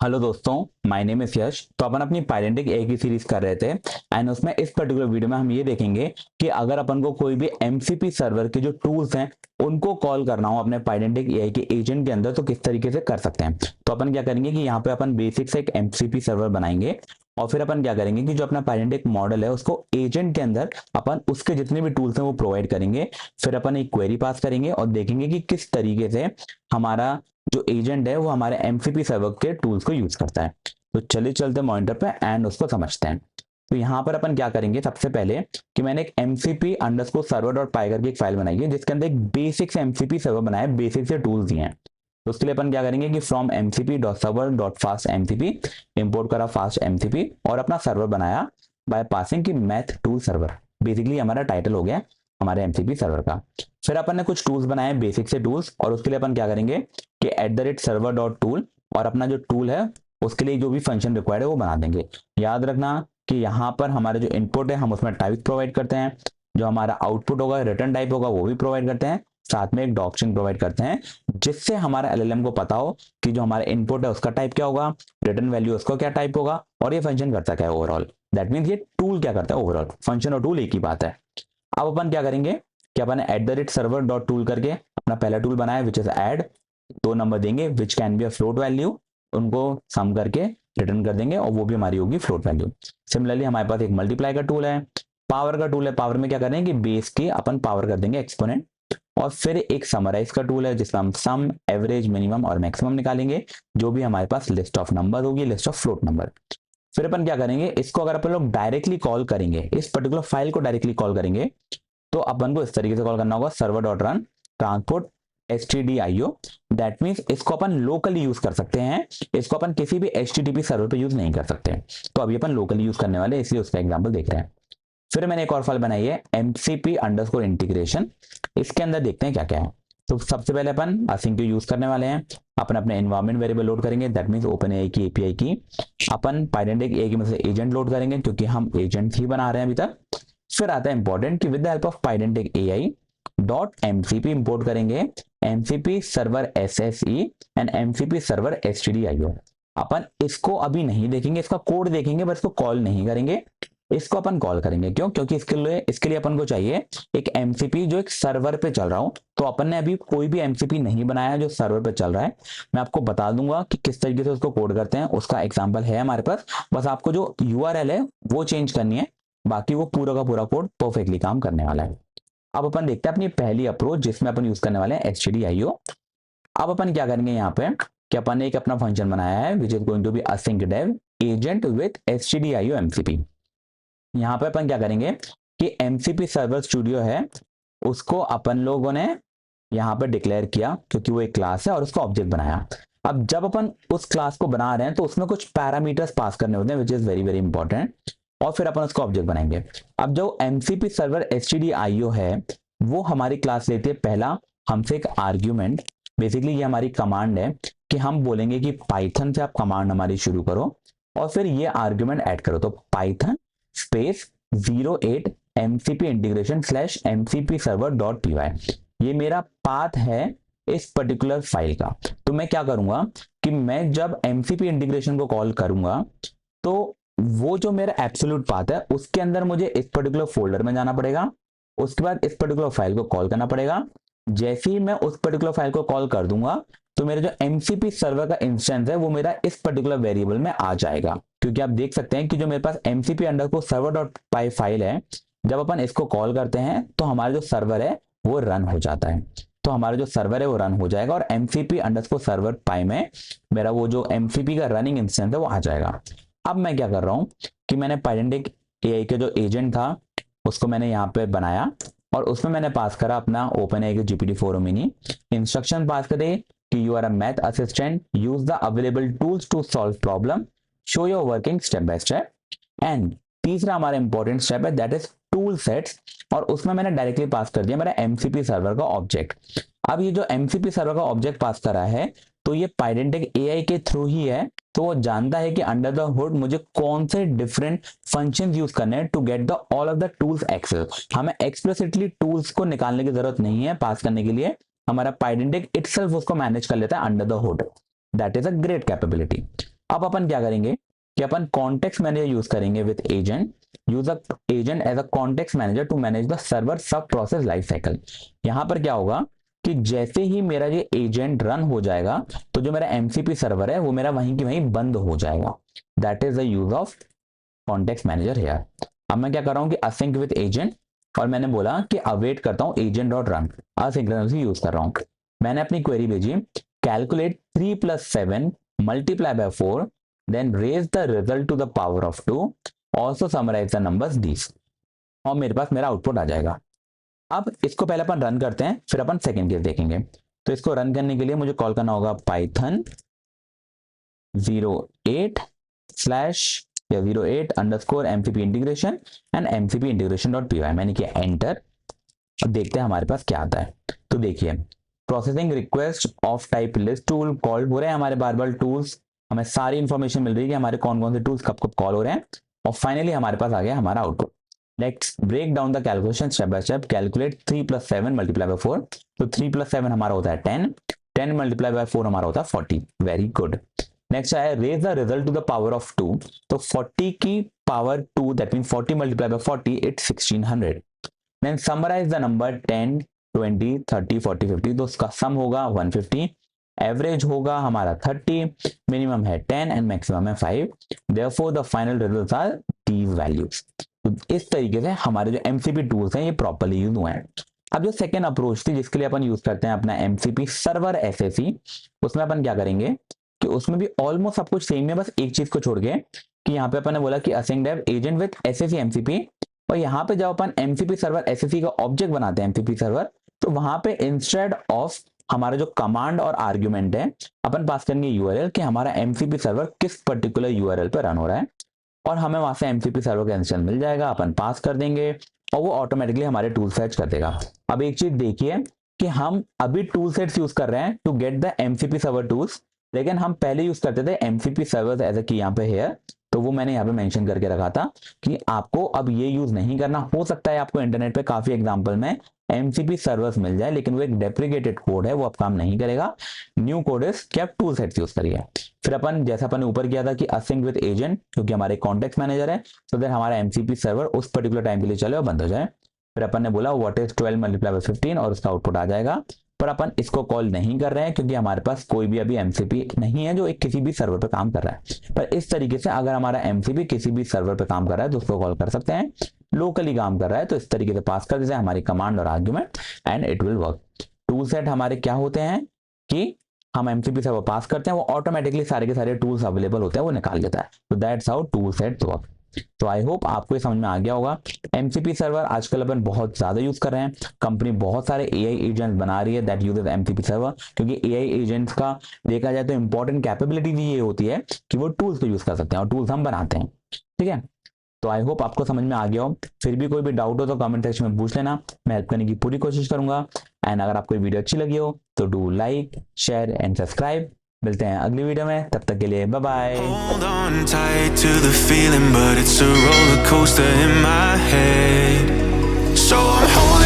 Hello दोस्तों, my name is यश। तो अपन अपनी पायरेंटिक ए की सीरीज कर रहे थे एंड उसमें इस पर्टिकुलर वीडियो में हम ये देखेंगे कि अगर अपन को कोई भी एमसीपी सर्वर के जो टूल्स हैं उनको कॉल करना हो अपने पायरेंटिक एआई के एजेंट के अंदर तो किस तरीके से कर सकते हैं। तो अपन क्या करेंगे कि यहाँ पे अपन बेसिक से एक एमसीपी सर्वर बनाएंगे और फिर अपन क्या करेंगे कि जो अपना पायरेंटिक मॉडल है उसको एजेंट के अंदर अपन उसके जितने भी टूल्स हैं वो प्रोवाइड करेंगे। फिर अपन एक क्वेरी पास करेंगे और देखेंगे कि किस तरीके से हमारा जो एजेंट है वो हमारे एमसीपी सर्वर के टूल्स को यूज करता है। तो चलिए चलते मॉनिटर पे एंड उसको समझते हैं। तो यहाँ पर अपन क्या करेंगे, सबसे पहले कि मैंने एक एमसीपी अंडरस्कोर सर्वर डॉट पाई करके एक फाइल बनाई है जिसके अंदर एक बेसिक से एमसीपी सर्वर बनाया है, बेसिक से टूल्स दिए हैं। तो उसके लिए अपन क्या करेंगे कि from MCP dot server dot fast MCP import करा फास्ट एमसीपी और अपना सर्वर बनाया बाय पासिंग की मैथ टूल सर्वर। बेसिकली हमारा टाइटल हो गया हमारे एमसीपी सर्वर का। फिर अपन ने कुछ टूल्स बनाए बेसिक से टूल्स और उसके लिए अपन क्या करेंगे कि @server डॉट टूल और अपना जो टूल है उसके लिए जो भी फंक्शन रिक्वायर्ड है वो बना देंगे। याद रखना कि यहाँ पर हमारे जो इनपुट है हम उसमें टाइप प्रोवाइड करते हैं, जो हमारा आउटपुट होगा रिटर्न टाइप होगा वो भी प्रोवाइड करते हैं, साथ में एक डॉक्स्ट्रिंग प्रोवाइड करते हैं जिससे हमारा एलएलएम को पता हो कि जो हमारा इनपुट है उसका टाइप क्या होगा, रिटर्न वैल्यू उसका क्या टाइप होगा और ये फंक्शन करता क्या है ओवरऑल। दैट मीन्स ये टूल क्या करता है ओवरऑल। फंक्शन और टूल एक ही बात है। अब अपन क्या करेंगे कि अपन @server डॉट टूल करके अपना पहला टूल बनाया विच इज ऐड, दो नंबर देंगे which can be a float value, उनको सम करके रिटर्न कर देंगे और वो भी हमारी होगी फ्लोट वैल्यू। सिमिलरली हमारे पास एक मल्टीप्लाई का टूल है, पावर का टूल है। पावर में क्या करेंगे कि बेस की अपन पावर कर देंगे एक्सपोनेंट और फिर एक समराइज का टूल है जिसमें हम सम एवरेज मिनिमम और मैक्सिमम निकालेंगे, जो भी हमारे पास लिस्ट ऑफ नंबर होगी, लिस्ट ऑफ फ्लोट नंबर। फिर अपन क्या करेंगे, इसको अगर अपन लोग डायरेक्टली कॉल करेंगे, इस पर्टिकुलर फाइल को डायरेक्टली कॉल करेंगे तो अपन को इस तरीके से कॉल करना होगा server dot run transport stdio। That means इसको अपन लोकली यूज कर सकते हैं, इसको अपन किसी भी http सर्वर पे यूज नहीं कर सकते। तो अभी अपन लोकली यूज करने वाले इसलिए उसका एग्जांपल देख रहे हैं। फिर मैंने एक और फाइल बनाई है mcp अंडरस्कोर इंटीग्रेशन। इसके अंदर देखते हैं क्या क्या है। तो सबसे पहले अपन असिंक यूज करने वाले हैं। अपन अपने एनवायरमेंट वेरिएबल लोड करेंगे, दैट मीन्स ओपन एआई की एपीआई की। अपन पायरेंटिक एआई की मतलब एजेंट लोड करेंगे क्योंकि हम एजेंट ही बना रहे हैं अभी तक। फिर आता है इंपॉर्टेंट कि with the help of Pydantic AI dot MCP import करेंगे MCP server SSE and MCP server stdio। अपन इसको अभी नहीं देखेंगे, इसका कोड देखेंगे बस इसको कॉल नहीं करेंगे। इसको अपन कॉल करेंगे क्यों, क्योंकि इसके लिए अपन को चाहिए एक एमसीपी जो एक सर्वर पे चल रहा हो। तो अपन ने अभी कोई भी एमसीपी नहीं बनाया जो सर्वर पे चल रहा है। मैं आपको बता दूंगा कि किस तरीके से उसको कोड करते हैं, उसका एग्जांपल है हमारे पास। बस आपको जो यूआरएल है वो चेंज करनी है, बाकी वो पूरा का पूरा कोड परफेक्टली काम करने वाला है। अब अपन देखते हैं अपनी पहली अप्रोच जिसमें अपन यूज करने वाले हैं stdio। अब अपन क्या करेंगे यहाँ पे कि अपन ने एक अपना फंक्शन बनाया है which is going to be async dev agent with stdio mcp। यहाँ पे अपन क्या करेंगे कि mcp सर्वर स्टूडियो है उसको अपन लोगों ने यहाँ पे डिक्लेयर किया क्योंकि वो एक क्लास है और उसका ऑब्जेक्ट बनाया। अब जब अपन उस क्लास को बना रहे हैं तो उसमें कुछ पैरामीटर्स पास करने होते हैं which is very very important और फिर अपन उसको ऑब्जेक्ट बनाएंगे। अब जो एमसीपी सर्वर stdio है वो हमारी क्लास लेती है पहला हमसे एक आर्ग्यूमेंट। बेसिकली ये हमारी कमांड है कि हम बोलेंगे कि पाइथन से आप कमांड हमारी शुरू करो और फिर ये आर्ग्यूमेंट ऐड करो। तो Python space 08 mcp integration slash mcp server dot py, ये मेरा पाथ है इस पर्टिकुलर फाइल का। तो मैं क्या करूंगा कि मैं जब mcp इंटीग्रेशन को कॉल करूंगा तो वो जो मेरा एब्सोल्यूट पाथ है उसके अंदर मुझे इस पर्टिकुलर फोल्डर में जाना पड़ेगा, उसके बाद इस पर्टिकुलर फाइल को कॉल करना पड़ेगा। जैसे ही मैं उस पर्टिकुलर फाइल को कॉल कर दूंगा तो मेरा जो एमसीपी सर्वर का इंस्टेंस है वो मेरा इस पर्टिकुलर वेरिएबल में आ जाएगा। क्योंकि आप देख सकते हैं कि जो मेरे पास mcp अंडरस्कोर सर्वर डॉट पाई फाइल है, जब अपन इसको कॉल करते हैं तो हमारा जो सर्वर है वो रन हो जाता है। तो हमारा जो सर्वर है वो रन हो जाएगा और mcp अंडरस्कोर सर्वर पाई में मेरा वो जो mcp का रनिंग इंस्टेंस है वो आ जाएगा। अब मैं क्या कर रहा हूं कि मैंने पायरेंटिक एआई के जो एजेंट था उसको मैंने यहाँ पे बनाया और उसमें मैंने पास करा अपना ओपन एआई के GPT-4o मिनी। इंस्ट्रक्शन पास करे कि you are a math assistant, use the available tools to solve problem, show your working step by step. And तीसरा हमारा इंपॉर्टेंट स्टेप है दैट इज टूल सेट्स और उसमें मैंने directly पास कर दिया मेरा एमसीपी सर्वर का ऑब्जेक्ट। अब ये जो एमसीपी सर्वर का ऑब्जेक्ट पास करा है तो ये पायरेंटिक एआई के थ्रू ही है, तो वो जानता है कि अंडर द हुड मुझे कौन से डिफरेंट फंक्शंस यूज करने हैं to get the all of the tools access. हमें एक्सप्लिसिटली टूल्स को निकालने की जरूरत नहीं है पास करने के लिए, हमारा पायरेंटिक इटसेल्फ उसको मैनेज कर लेता है under the hood. That is a great capability. अब अपन क्या करेंगे कि अपन कॉन्टेक्स्ट मैनेजर यूज करेंगे with agent, use a agent as a context manager to manage the server sub process life cycle. यहां पर क्या होगा कि जैसे ही मेरा ये एजेंट रन हो जाएगा तो जो मेरा एमसीपी सर्वर है वो मेरा वहीं की वहीं बंद हो जाएगा। That is the use of context manager here. अब मैं क्या कर रहा हूँ कि असिंक विद एजेंट, और मैंने बोला कि अवेट करता हूँ agent dot run, asynchronously use कर रहा हूँ। मैंने अपनी क्वेरी भेजी, calculate 3 + 7 multiply by 4 then raise the result to the power of 2 also summarize the numbers these, और मेरे पास मेरा आउटपुट आ जाएगा। अब इसको पहले अपन रन करते हैं, फिर अपन सेकेंड केस देखेंगे। तो इसको रन करने के लिए मुझे कॉल करना होगा Python 08 mcp integration and mcp integration.py। मैंने किया एंटर। अब देखते हैं हमारे पास क्या आता है। तो देखिए, processing request of type list tool call हो रहे हैं हमारे बार बार टूल्स, हमें सारी इंफॉर्मेशन मिल रही है कि हमारे कौन कौन से टूल्स कब कब कॉल हो रहे हैं, और फाइनली हमारे पास आ गया हमारा output. Next break down the calculation step by step, calculate 3 + 7 multiply by 4। तो 3 + 7 हमारा होता है 10, 10 मल्टीप्लाई बाय 4 हमारा होता है 40। Very good. नेक्स्ट आया raise the result to the power of 2। तो 40 की power 2 that mean 40 multiply by 40 it's 1600। Then summarize the number 10 20 30 40 50। तो उसका सम होगा 150, एवरेज होगा हमारा 30, मिनिमम है 10 एंड मैक्सिमम है 5। Therefore the final results are these values. तो इस तरीके से हमारे जो एमसीपी टूल्स हैं ये प्रॉपर्ली यूज हुए हैं। अब जो सेकेंड अप्रोच थी जिसके लिए अपन यूज करते हैं अपना एमसीपी सर्वर एसएसी, उसमें अपन क्या करेंगे कि उसमें भी ऑलमोस्ट सब कुछ सेम है, बस एक चीज को छोड़ के कि यहाँ पे अपन ने बोला कि async dev agent with SSE MCP, और यहाँ पे जब अपन एमसीपी सर्वर एसएसी का ऑब्जेक्ट बनाते हैं एमसीपी सर्वर, तो वहां पे इंस्टेड ऑफ हमारा जो कमांड और आर्ग्यूमेंट है अपन पास करेंगे यूआरएल कि हमारा एमसीपी सर्वर किस पर्टिकुलर यूआरएल पे रन हो रहा है, और हमें वहां से एमसीपी सर्वर का इंस्टेंस मिल जाएगा, अपन पास कर देंगे और वो ऑटोमेटिकली हमारे टूल सेट्स कर देगा। अब एक चीज देखिए कि हम अभी टूल सेट्स यूज कर रहे हैं to get the MCP server tools, लेकिन हम पहले यूज करते थे एमसीपी सर्वर एज ए की यहाँ पे हेयर, तो वो मैंने यहाँ पे मेंशन करके रखा था कि आपको अब ये यूज नहीं करना। हो सकता है आपको इंटरनेट पे काफी एग्जांपल में एमसीपी सर्वर्स मिल जाए, लेकिन वो एक डेप्रिकेटेड कोड है, वो अब काम नहीं करेगा। न्यू कोड इज कि आप टूल सेट्स यूज करिए। फिर अपन जैसा अपन ऊपर किया था कि असिंक विद एजेंट, क्योंकि हमारे कॉन्टेक्स्ट मैनेजर है, तो देन हमारा एमसीपी सर्वर उस पर्टिकुलर टाइम के लिए चले और बंद हो जाए। फिर अपन ने बोला व्हाट इज 12 मल्टीप्लाई बाय 15 और उसका आउटपुट आ जाएगा, पर अपन इसको कॉल नहीं कर रहे हैं क्योंकि हमारे पास कोई भी अभी एमसीपी नहीं है जो एक किसी भी सर्वर पे काम कर रहा है। पर इस तरीके से अगर हमारा एमसीपी किसी भी सर्वर पे काम कर रहा है तो उसको कॉल कर सकते हैं। लोकली काम कर रहा है तो इस तरीके से पास कर देते हैं हमारी कमांड और argument and it will work. Tool set हमारे क्या होते हैं कि हम एमसीपी सर्वर पास करते हैं, वो ऑटोमेटिकली सारे के सारे टूल्स अवेलेबल होते हैं वो निकाल देता है। तो that's how tool set work. तो आई होप आपको ये समझ में आ गया होगा। एमसीपी सर्वर आजकल अपन बहुत ज्यादा यूज कर रहे हैं, कंपनी बहुत सारे एआई एजेंट्स बना रही है दैट यूजेस एमसीपी सर्वर, क्योंकि एआई एजेंट्स का देखा जाए तो इंपॉर्टेंट कैपेबिलिटी भी ये होती है कि वो टूल्स को यूज कर सकते हैं और टूल्स हम बनाते हैं। ठीक है, तो आई होप आपको समझ में आ गया हो। फिर भी कोई भी डाउट हो तो कमेंट सेक्शन में पूछ लेना, मैं हेल्प करने की पूरी कोशिश करूंगा। एंड अगर आपको वीडियो अच्छी लगी हो तो do like share and subscribe. मिलते हैं अगली वीडियो में, तब तक के लिए bye bye. Hold on tight to the feeling, but it's a roller coaster in my head. So I'm holding